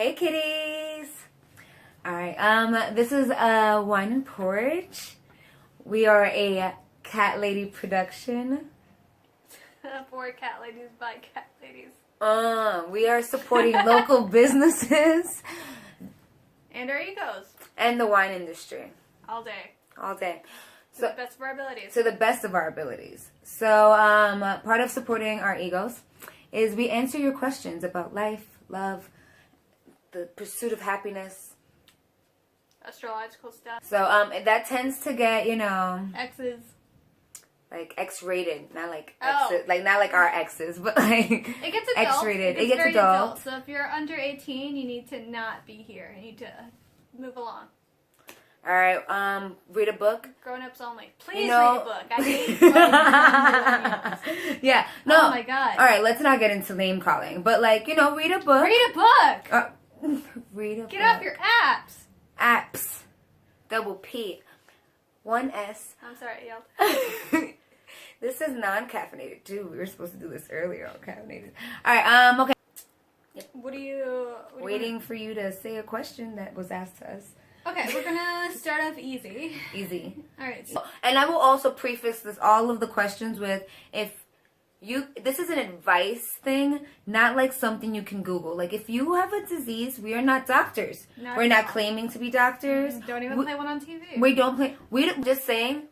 Hey kitties! Alright, this is Wine and Porridge. We are a cat lady production. For cat ladies by cat ladies. We are supporting local businesses. And our egos. And the wine industry. All day. All day. To the best of our abilities. To the best of our abilities. So, part of supporting our egos is we answer your questions about life, love, the pursuit of happiness. Astrological stuff. So, that tends to get, Exes. like X-rated, not like Oh. exes, like not like our exes, but like It gets adult. X-rated. It It gets very adult. So if you're under 18, you need to not be here. You need to move along. All right, read a book. Grown-ups only. Please know- read a book. I hate millennials. Yeah, no. Oh my god. All right, let's not get into name calling, but like read a book. Read a book. Read a book. Get off your apps. Apps. Double P. 1 S. I'm sorry, I yelled. This is non-caffeinated too. We were supposed to do this earlier on caffeinated. All right, okay. What are you... Waiting for you to say a question that was asked to us. Okay, we're gonna start off easy. Easy. Alright. And I will also preface all of the questions with, this is an advice thing, not like something you can Google. Like, if you have a disease, we are not doctors. We're not claiming to be doctors. Don't even play one on TV. We don't play. Just saying,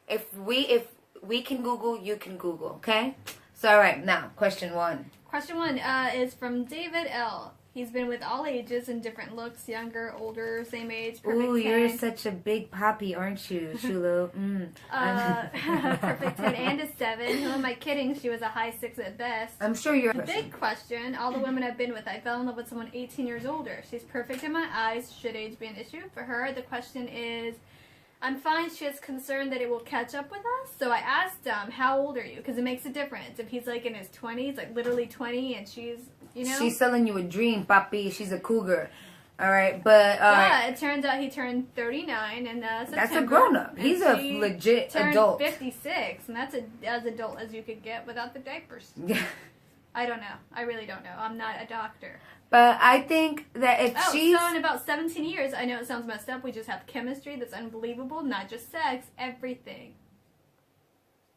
if we can Google, you can Google, okay? So, all right, now, question 1. Question 1 is from David L. He's been with all ages and different looks, younger, older, same age, perfect 10. Ooh, you're such a big poppy, aren't you, Shulu? Perfect 10 and a 7. Who am I kidding? She was a high 6 at best. I'm sure you're... Big question. All the women I've been with, I fell in love with someone 18 years older. She's perfect in my eyes. Should age be an issue? For her, the question is... I'm fine. She is concerned that it will catch up with us. So I asked him, how old are you? Because it makes a difference. If he's like in his 20s, like literally 20, and she's, She's selling you a dream, papi. She's a cougar. All right, but... it turns out he turned 39 in September. That's a grown-up. He's a legit adult. 56, and that's as adult as you could get without the diapers. Yeah. I don't know. I really don't know. I'm not a doctor. But I think that if she's... so in about 17 years, I know it sounds messed up, we just have chemistry that's unbelievable, not just sex, everything.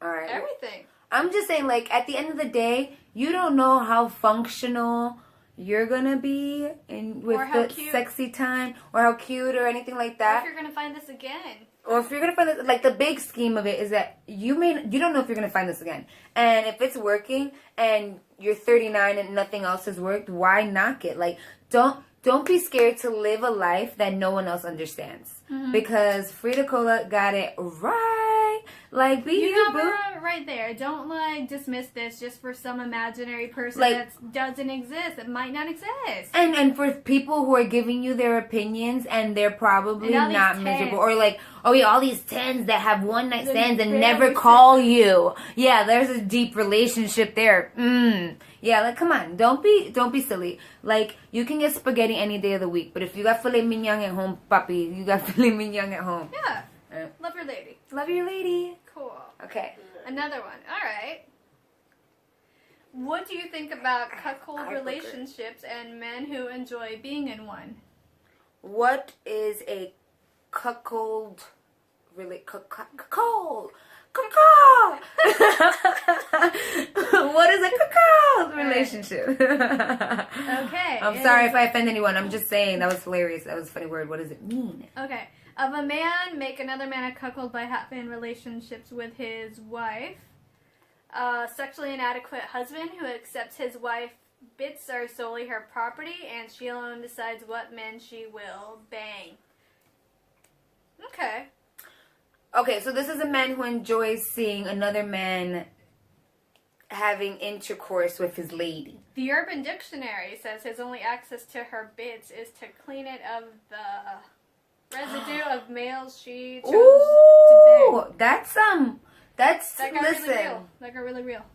Alright. Everything. I'm just saying, like, at the end of the day, you don't know how functional you're gonna be with the sexy time, or how cute, or anything like that. Or if you're gonna find this again. Or if you're gonna find this, like, the big scheme of it is that you don't know if you're gonna find this again. And if it's working, and you're 39 and nothing else has worked, why knock it? Like, don't be scared to live a life that no one else understands. Mm-hmm. Because Frida Cola got it right. Like, be you, boo. Right there. Don't, like, dismiss this just for some imaginary person that doesn't exist. It might not exist. And for people who are giving you their opinions and they're probably not miserable. Or, like, oh, yeah, all these 10s that have one-night stands and never call you. Yeah, there's a deep relationship there. Yeah, like, come on. Don't be silly. Like, you can get spaghetti any day of the week. But if you got filet mignon at home, papi, you got filet mignon at home. Yeah. Love your lady. Love your lady. Cool. Okay. Another one. All right. What do you think about cuckold relationships and men who enjoy being in one? What is a cuckold cuckold? What is a cuckold relationship? Okay. I'm sorry if I offend anyone. I'm just saying that was hilarious. That was a funny word. What does it mean? Okay. Of a man make another man a cuckold by having relationships with his wife. Sexually inadequate husband who accepts his wife bits are solely her property and she alone decides what men she will bang. Okay. Okay, so this is a man who enjoys seeing another man having intercourse with his lady. The Urban Dictionary says his only access to her bits is to clean it of the residue of males she chose to bang. That got really real. That got really real.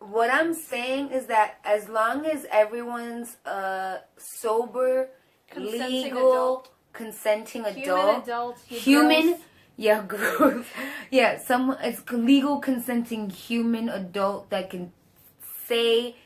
What I'm saying is that as long as everyone's sober, legal, consenting adult, human, yeah, gross, yeah, it's legal, consenting human adult that can say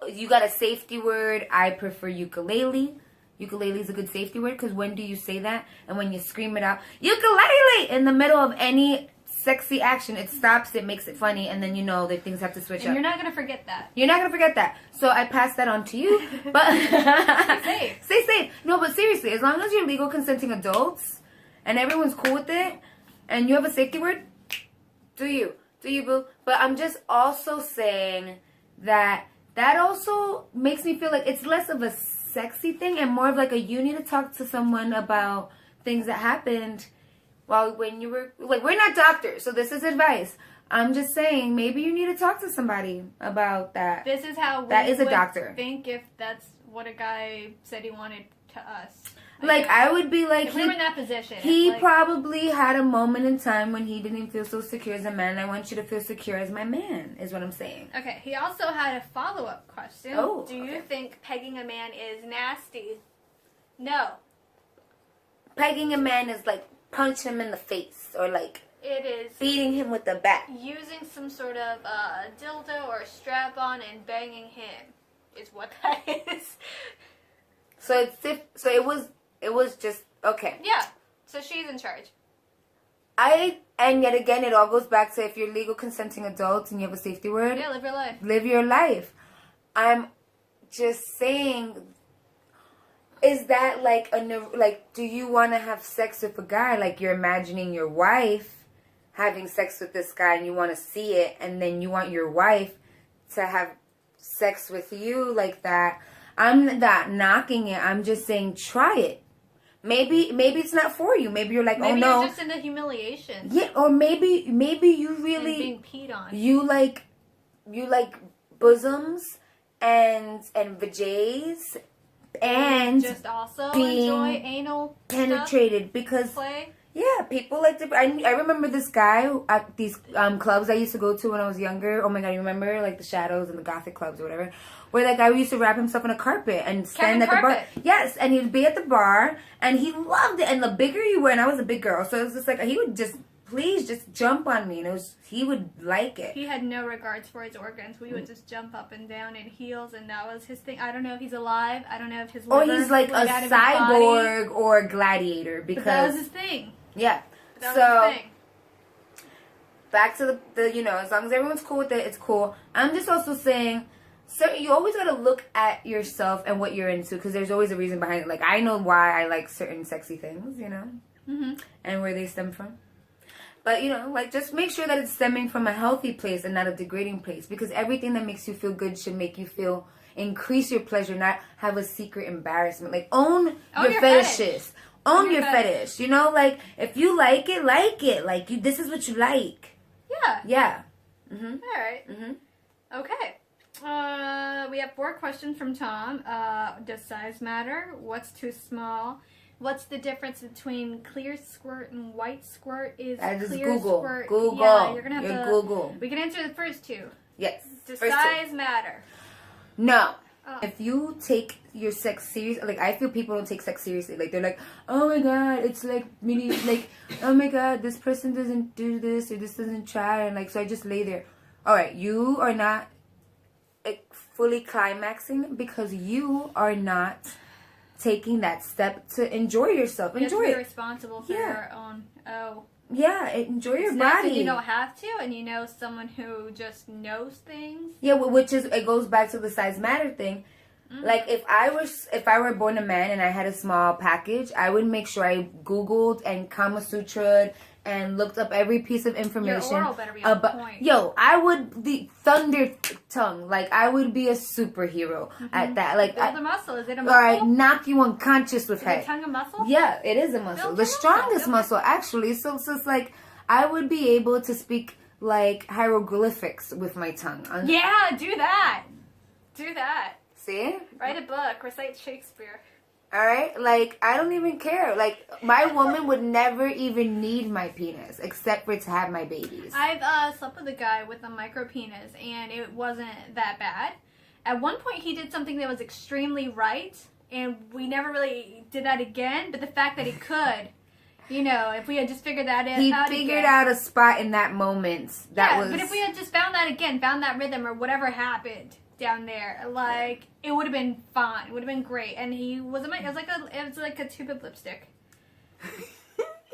you got a safety word. I prefer ukulele. Ukulele is a good safety word because when do you say that? And when you scream it out, ukulele, in the middle of any sexy action, it stops, it makes it funny, and then you know that things have to switch up. And you're not going to forget that. You're not going to forget that. So I pass that on to you. But Stay safe. Stay safe. No, but seriously, as long as you're legal consenting adults and everyone's cool with it and you have a safety word, do you. Do you, boo? But I'm just also saying that also makes me feel like it's less of a sexy thing and more of like you need to talk to someone about things that happened when you were, like, we're not doctors, so this is advice. I'm just saying, maybe you need to talk to somebody about that. This is how that is a would doctor. Think if that's what a guy said he wanted to us. Like, I would be like, if we were in that position. He like, probably had a moment in time when he didn't feel so secure as a man. I want you to feel secure as my man, is what I'm saying. Okay, he also had a follow-up question. Oh, do you think pegging a man is nasty? No. Pegging a man is like punching him in the face or like it is beating him with the bat. Using some sort of dildo or strap-on and banging him is what that is. So it was just okay. Yeah. So she's in charge. And yet again, it all goes back to if you're legal consenting adults and you have a safety word. Yeah, live your life. Live your life. I'm just saying, is that like do you want to have sex with a guy? Like you're imagining your wife having sex with this guy and you want to see it, and then you want your wife to have sex with you like that. I'm not knocking it. I'm just saying try it. Maybe it's not for you. Maybe you're like, maybe oh no. You're just into humiliation. Yeah, or maybe you really and being peed on. You like bosoms and vajays and just also being enjoy anal penetrated stuff, because play. Yeah, people like to. I remember this guy at these clubs I used to go to when I was younger. Oh my god, you remember like the Shadows and the Gothic clubs or whatever, where that guy used to wrap himself in a carpet and stand at the bar. Yes, and he'd be at the bar and he loved it. And the bigger you were, and I was a big girl, so it was just like he would just please just jump on me, and he would like it. He had no regards for his organs. We would just jump up and down in heels, and that was his thing. I don't know if he's alive. I don't know if his liver or he's like a cyborg or a gladiator because but that was his thing. Yeah. That so was his thing. Back to the as long as everyone's cool with it, it's cool. I'm just also saying, you always gotta look at yourself and what you're into, because there's always a reason behind it. Like I know why I like certain sexy things, and where they stem from. But, like, just make sure that it's stemming from a healthy place and not a degrading place. Because everything that makes you feel good should make you increase your pleasure, not have a secret embarrassment. Like, own your fetishes. Own your fetish. Like, if you like it, like it. Like, this is what you like. Yeah. Yeah. Mm-hmm. All right. Mm-hmm. Okay. We have 4 questions from Tom. Does size matter? What's too small? What's the difference between clear squirt and white squirt? That is clear Google. Squirt. Google. Yeah, you're gonna have to Google. We can answer the first 2. Yes. Does size matter? No. Oh. If you take your sex seriously, like I feel people don't take sex seriously. Like they're like, oh my god, it's like really like, oh my god, this person doesn't do this or this doesn't try, and like so I just lay there. All right, you are not fully climaxing because you are not taking that step to enjoy yourself. Enjoy it. You're responsible for your own. Oh. Yeah, enjoy your nice body. That you don't have to, and someone who just knows things. Yeah, it goes back to the size matter thing. Mm-hmm. Like if I were born a man and I had a small package, I would make sure I Googled and Kama Sutra'd and looked up every piece of information. Your oral better be on point. Yo, I would be thunder tongue. Like I would be a superhero at that. Like build a muscle. Is it a muscle? All right, knock you unconscious with head. Is tongue a muscle? Yeah, it is a muscle. The strongest muscle actually. So it's like I would be able to speak like hieroglyphics with my tongue. Yeah, do that. Do that. See? Write a book. Recite Shakespeare. Alright? Like, I don't even care. Like, my woman would never even need my penis, except for to have my babies. I've slept with a guy with a micro penis, and it wasn't that bad. At one point, he did something that was extremely right, and we never really did that again, but the fact that he could, if we had just figured that out He figured out a spot in that moment. But if we had just found that again, found that rhythm, or whatever happened down there. Like, it would have been fine. It would have been great. And he was it was like a tube of lipstick.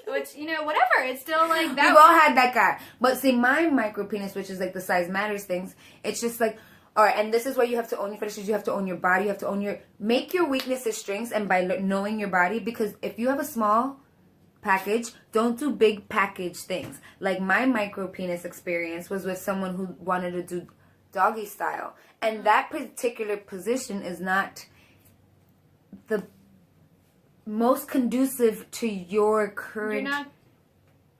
Which, you know, whatever. It's still like that. We've all had that guy. But see, my micro penis, which is like the size matters things, it's just like, all right, and this is where you have to own your fetishes. You have to own your body. You have to own make your weaknesses strengths, and by knowing your body, because if you have a small package, don't do big package things. Like my micro penis experience was with someone who wanted to do doggy style, and that particular position is not the most conducive to your current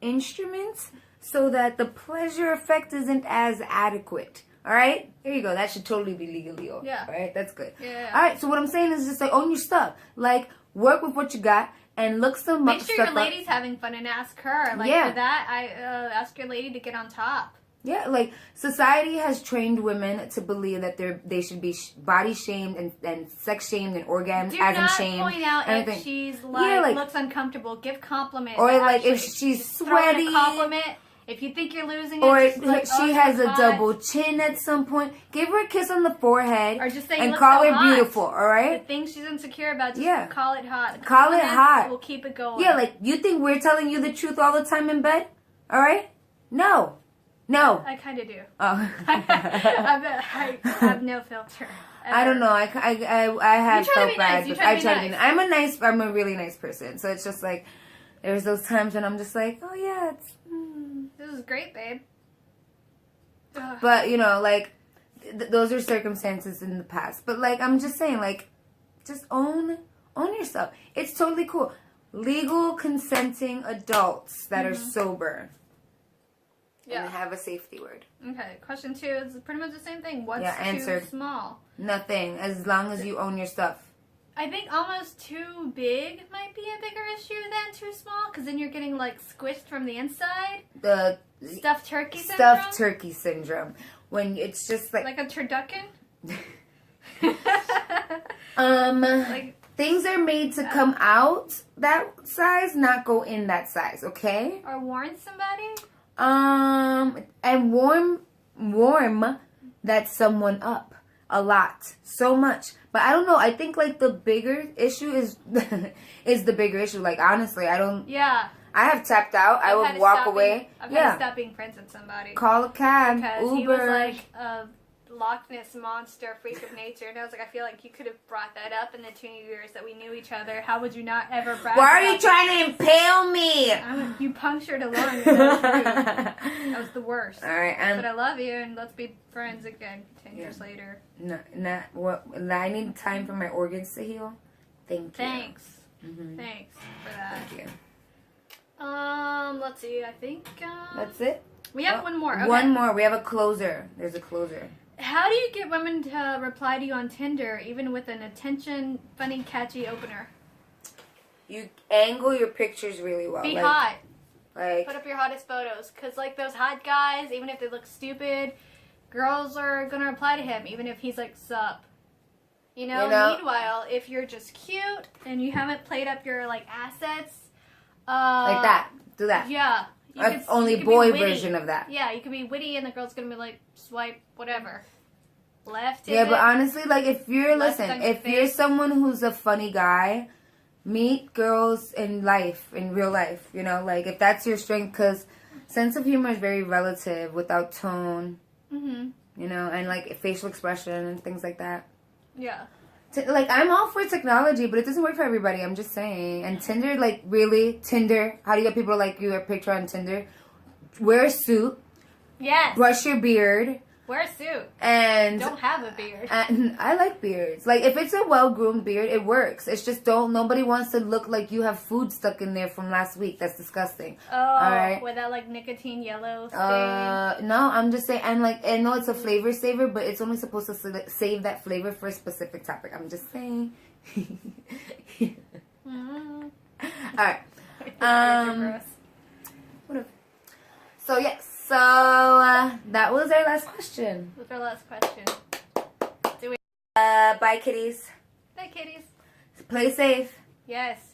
instruments, so that the pleasure effect isn't as adequate. All right, there you go. That should totally be legally over. Yeah. All right, that's good. Yeah. All right, so what I'm saying is just like own your stuff. Like work with what you got and look some. Make sure your lady's having fun and ask her. Like for that, ask your lady to get on top. Yeah, like society has trained women to believe that they should be body shamed and sex shamed and orgasm shamed. Do not point out if she's like looks uncomfortable. Give compliments. Or like if she's sweaty. Throw in a compliment. If you think you're losing it, or like, she has a double chin at some point, give her a kiss on the forehead, or just say and call her beautiful. All right. The things she's insecure about, just call it hot. Call it hot. We'll keep it going. Yeah, like you think we're telling you the truth all the time in bed? All right. No. I kind of do. Oh. I have no filter. Ever. I don't know. I have felt bad. Nice. I try to be nice. I'm a really nice person. So it's just like there's those times when I'm just like, oh yeah, it's. This is great, babe. Ugh. But you know, like those are circumstances in the past. But like I'm just saying, like, just own yourself. It's totally cool. Legal consenting adults that are sober. Yeah. And have a safety word. Okay. Question 2 is pretty much the same thing. What's answered. Too small? Nothing. As long as you own your stuff. I think almost too big might be a bigger issue than too small, because then you're getting like squished from the inside. The stuffed turkey syndrome. Stuffed turkey syndrome. When it's just like a turducken. Things are made to come out that size, not go in that size. Okay. Or warn somebody. And warm that someone up a lot, so much. But I don't know. I think like the bigger issue is the bigger issue. Like honestly, I don't. Yeah. I have tapped out. I would walk away. I've had to stop being friends with somebody. Call a cab. Because Uber. he was like a Loch Ness monster, freak of nature, and I was like, I feel like you could have brought that up in the 2 years that we knew each other. How would you not ever brag? Why are you trying to impale me? You punctured a lung. That was the worst. All right, but I love you, and let's be friends again 10 years later. Not what. I need time for my organs to heal. Thanks. Thanks for that. Thank you. Let's see. I think that's it. We have one more. Okay. One more. We have a closer. There's a closer. How do you get women to reply to you on Tinder, even with an attention, funny, catchy opener? You angle your pictures really well. Be hot. Like put up your hottest photos, because like those hot guys, even if they look stupid, girls are gonna reply to him, even if he's like sup. You know. Meanwhile, if you're just cute and you haven't played up your like assets, like that, do that. Yeah. Only boy version of that. Yeah, you can be witty and the girl's gonna be like, swipe, whatever. Left. Yeah, but honestly, like if you're someone who's a funny guy, meet girls in real life, you know, like if that's your strength, because sense of humor is very relative without tone, you know, and like facial expression and things like that. Yeah. Like, I'm all for technology, but it doesn't work for everybody. I'm just saying. And Tinder, like, really? Tinder? How do you get people like you a picture on Tinder? Wear a suit. Yes. Brush your beard. Wear a suit. And don't have a beard. And I like beards. Like, if it's a well-groomed beard, it works. It's just nobody wants to look like you have food stuck in there from last week. That's disgusting. Oh, all right? With that, like, nicotine yellow stain? No, I'm just saying, and like, I know it's a flavor saver, but it's only supposed to save that flavor for a specific topic. I'm just saying. All right. Whatever. So, yes. So, that was our last question. What's our last question? Bye, kitties. Bye, kitties. Play safe. Yes.